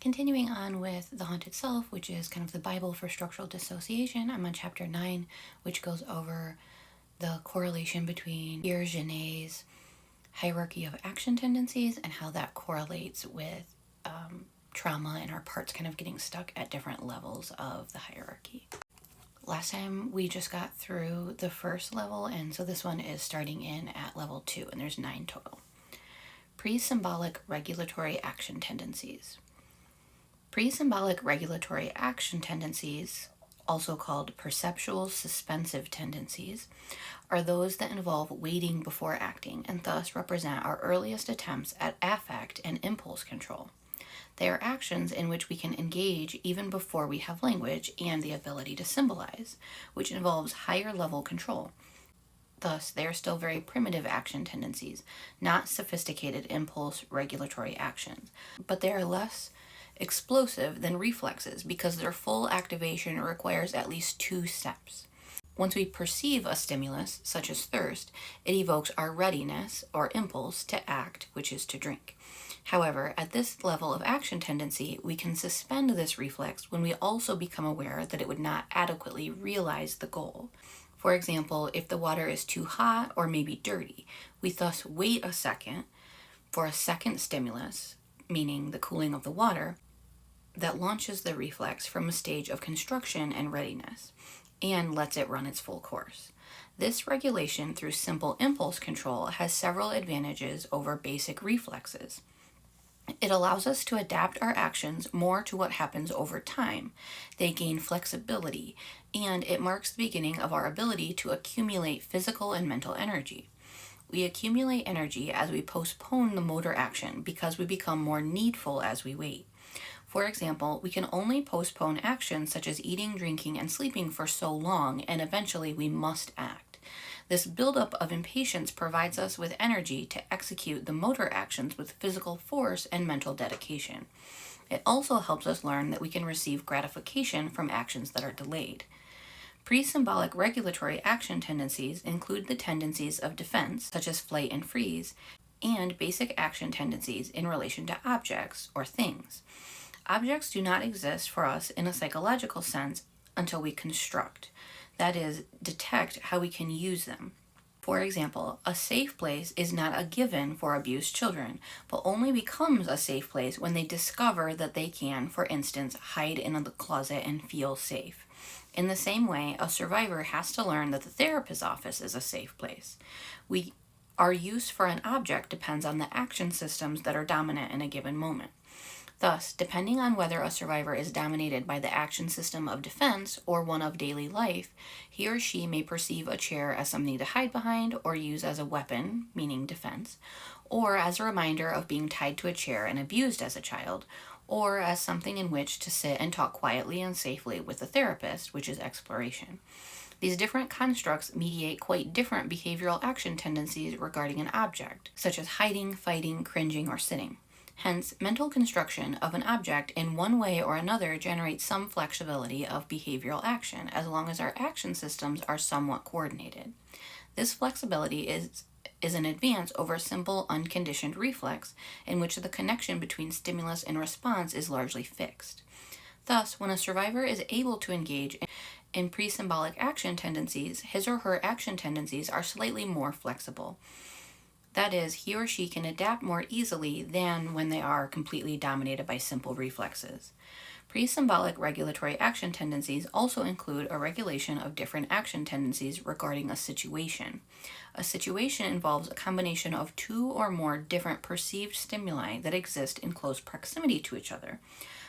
Continuing on with The Haunted Self, which is kind of the Bible for structural dissociation, I'm on chapter 9, which goes over the correlation between Pierre Janet's hierarchy of action tendencies and how that correlates with trauma and our parts kind of getting stuck at different levels of the hierarchy. Last time we just got through the first level, and so this one is starting in at level 2, and there's 9 total. Pre-symbolic regulatory action tendencies. Pre-symbolic regulatory action tendencies, also called perceptual suspensive tendencies, are those that involve waiting before acting and thus represent our earliest attempts at affect and impulse control. They are actions in which we can engage even before we have language and the ability to symbolize, which involves higher level control. Thus, they are still very primitive action tendencies, not sophisticated impulse regulatory actions, but they are less explosive than reflexes because their full activation requires at least 2 steps. Once we perceive a stimulus, such as thirst, it evokes our readiness or impulse to act, which is to drink. However, at this level of action tendency, we can suspend this reflex when we also become aware that it would not adequately realize the goal. For example, if the water is too hot or maybe dirty, we thus wait a second for a second stimulus, meaning the cooling of the water, that launches the reflex from a stage of construction and readiness, and lets it run its full course. This regulation through simple impulse control has several advantages over basic reflexes. It allows us to adapt our actions more to what happens over time. They gain flexibility, and it marks the beginning of our ability to accumulate physical and mental energy. We accumulate energy as we postpone the motor action because we become more needful as we wait. For example, we can only postpone actions such as eating, drinking, and sleeping for so long, and eventually we must act. This buildup of impatience provides us with energy to execute the motor actions with physical force and mental dedication. It also helps us learn that we can receive gratification from actions that are delayed. Pre-symbolic regulatory action tendencies include the tendencies of defense, such as flight and freeze, and basic action tendencies in relation to objects or things. Objects do not exist for us in a psychological sense until we construct, that is, detect how we can use them. For example, a safe place is not a given for abused children, but only becomes a safe place when they discover that they can, for instance, hide in the closet and feel safe. In the same way, a survivor has to learn that the therapist's office is a safe place. Our use for an object depends on the action systems that are dominant in a given moment. Thus, depending on whether a survivor is dominated by the action system of defense or one of daily life, he or she may perceive a chair as something to hide behind or use as a weapon, meaning defense, or as a reminder of being tied to a chair and abused as a child, or as something in which to sit and talk quietly and safely with the therapist, which is exploration. These different constructs mediate quite different behavioral action tendencies regarding an object, such as hiding, fighting, cringing, or sitting. Hence, mental construction of an object in one way or another generates some flexibility of behavioral action, as long as our action systems are somewhat coordinated. This flexibility is an advance over simple unconditioned reflex, in which the connection between stimulus and response is largely fixed. Thus, when a survivor is able to engage in pre-symbolic action tendencies, his or her action tendencies are slightly more flexible. That is, he or she can adapt more easily than when they are completely dominated by simple reflexes. Pre-symbolic regulatory action tendencies also include a regulation of different action tendencies regarding a situation. A situation involves a combination of 2 or more different perceived stimuli that exist in close proximity to each other.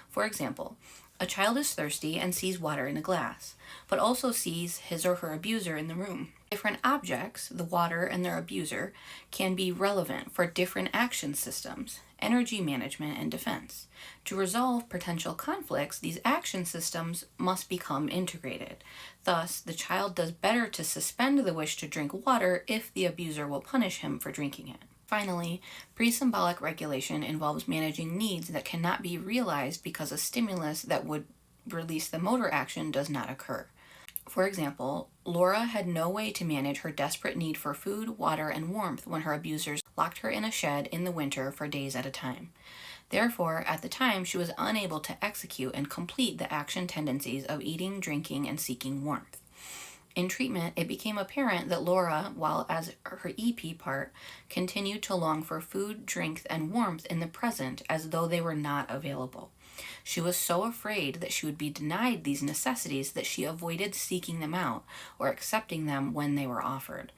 For example, a child is thirsty and sees water in a glass, but also sees his or her abuser in the room. Different objects, the water and their abuser, can be relevant for different action systems, energy management, and defense. To resolve potential conflicts, these action systems must become integrated. Thus, the child does better to suspend the wish to drink water if the abuser will punish him for drinking it. Finally, pre-symbolic regulation involves managing needs that cannot be realized because a stimulus that would release the motor action does not occur. For example, Laura had no way to manage her desperate need for food, water, and warmth when her abusers locked her in a shed in the winter for days at a time. Therefore, at the time, she was unable to execute and complete the action tendencies of eating, drinking, and seeking warmth. In treatment, it became apparent that Laura, while as her EP part, continued to long for food, drink, and warmth in the present as though they were not available. She was so afraid that she would be denied these necessities that she avoided seeking them out or accepting them when they were offered.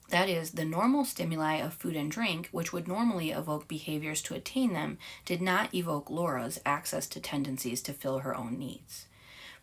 That is, the normal stimuli of food and drink, which would normally evoke behaviors to attain them, did not evoke Laura's access to tendencies to fill her own needs.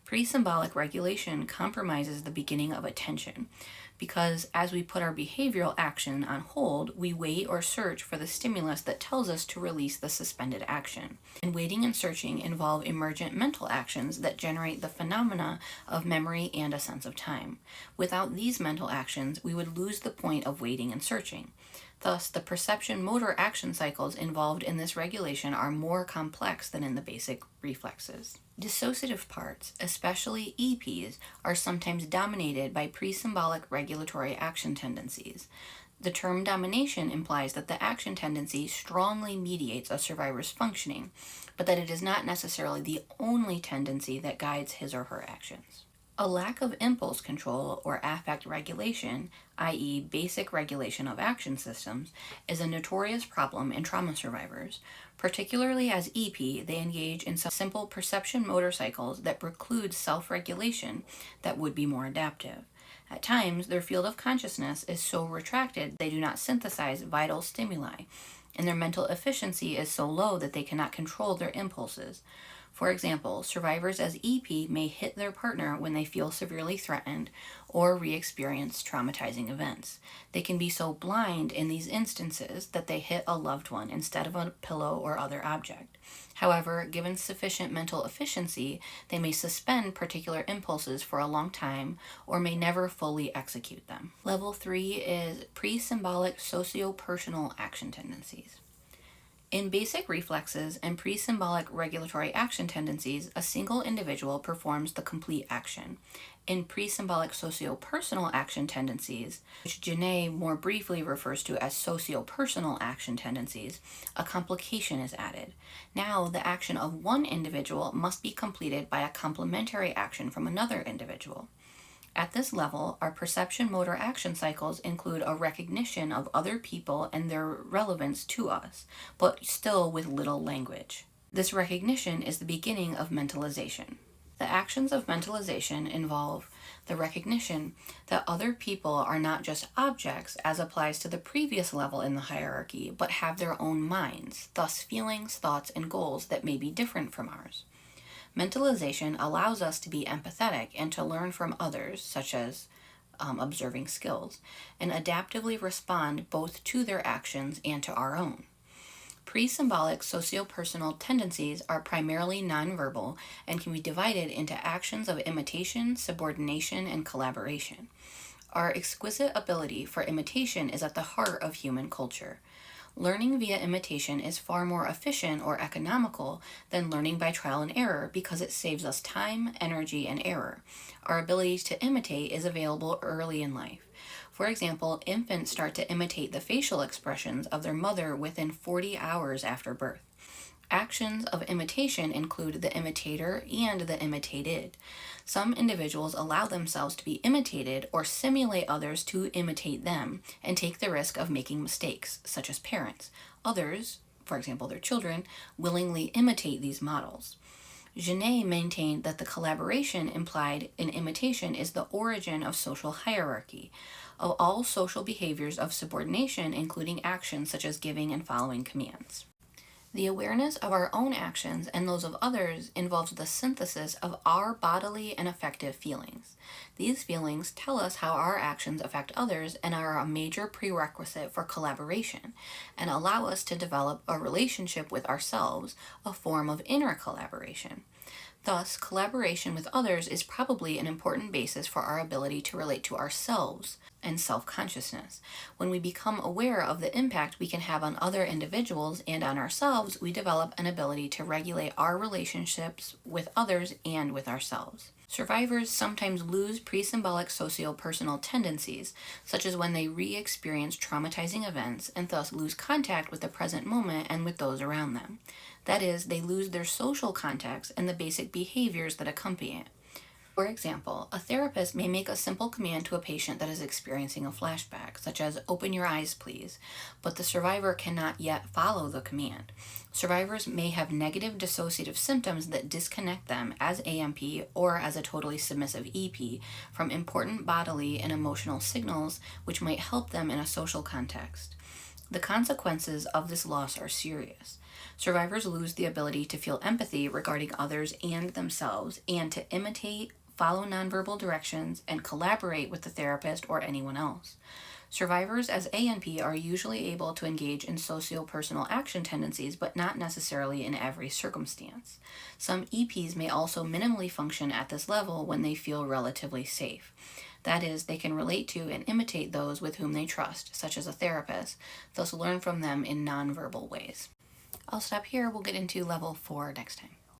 Pre-symbolic regulation compromises the beginning of attention because as we put our behavioral action on hold, we wait or search for the stimulus that tells us to release the suspended action. And waiting and searching involve emergent mental actions that generate the phenomena of memory and a sense of time. Without these mental actions, we would lose the point of waiting and searching. Thus, the perception motor action cycles involved in this regulation are more complex than in the basic reflexes. Dissociative parts, especially EPs, are sometimes dominated by pre-symbolic regulatory action tendencies. The term domination implies that the action tendency strongly mediates a survivor's functioning, but that it is not necessarily the only tendency that guides his or her actions. A lack of impulse control or affect regulation, i.e. basic regulation of action systems, is a notorious problem in trauma survivors. Particularly as EP, they engage in some simple perception motor cycles that preclude self-regulation that would be more adaptive. At times, their field of consciousness is so retracted they do not synthesize vital stimuli, and their mental efficiency is so low that they cannot control their impulses. For example, survivors as EP may hit their partner when they feel severely threatened or re-experience traumatizing events. They can be so blind in these instances that they hit a loved one instead of a pillow or other object. However, given sufficient mental efficiency, they may suspend particular impulses for a long time or may never fully execute them. Level 3 is pre-symbolic socio-personal action tendencies. In basic reflexes and pre-symbolic regulatory action tendencies, a single individual performs the complete action. In pre-symbolic socio-personal action tendencies, which Janet more briefly refers to as socio-personal action tendencies, a complication is added. Now, the action of one individual must be completed by a complementary action from another individual. At this level, our perception motor action cycles include a recognition of other people and their relevance to us, but still with little language. This recognition is the beginning of mentalization. The actions of mentalization involve the recognition that other people are not just objects as applies to the previous level in the hierarchy, but have their own minds, thus feelings, thoughts, and goals that may be different from ours. Mentalization allows us to be empathetic and to learn from others, such as observing skills, and adaptively respond both to their actions and to our own. Pre-symbolic socio-personal tendencies are primarily nonverbal and can be divided into actions of imitation, subordination, and collaboration. Our exquisite ability for imitation is at the heart of human culture. Learning via imitation is far more efficient or economical than learning by trial and error because it saves us time, energy, and error. Our ability to imitate is available early in life. For example, infants start to imitate the facial expressions of their mother within 40 hours after birth. Actions of imitation include the imitator and the imitated. Some individuals allow themselves to be imitated or simulate others to imitate them and take the risk of making mistakes, such as parents. Others, for example their children, willingly imitate these models. Janet maintained that the collaboration implied in imitation is the origin of social hierarchy, of all social behaviors of subordination, including actions such as giving and following commands. The awareness of our own actions and those of others involves the synthesis of our bodily and affective feelings. These feelings tell us how our actions affect others and are a major prerequisite for collaboration and allow us to develop a relationship with ourselves, a form of inner collaboration. Thus, collaboration with others is probably an important basis for our ability to relate to ourselves and self-consciousness. When we become aware of the impact we can have on other individuals and on ourselves, we develop an ability to regulate our relationships with others and with ourselves. Survivors sometimes lose pre-symbolic socio-personal tendencies, such as when they re-experience traumatizing events and thus lose contact with the present moment and with those around them. That is, they lose their social context and the basic behaviors that accompany it. For example, a therapist may make a simple command to a patient that is experiencing a flashback, such as "open your eyes, please," but the survivor cannot yet follow the command. Survivors may have negative dissociative symptoms that disconnect them as AMP or as a totally submissive EP from important bodily and emotional signals which might help them in a social context. The consequences of this loss are serious. Survivors lose the ability to feel empathy regarding others and themselves and to imitate, follow nonverbal directions, and collaborate with the therapist or anyone else. Survivors as ANP are usually able to engage in socio-personal action tendencies, but not necessarily in every circumstance. Some EPs may also minimally function at this level when they feel relatively safe. That is, they can relate to and imitate those with whom they trust, such as a therapist, thus learn from them in nonverbal ways. I'll stop here. We'll get into level 4 next time.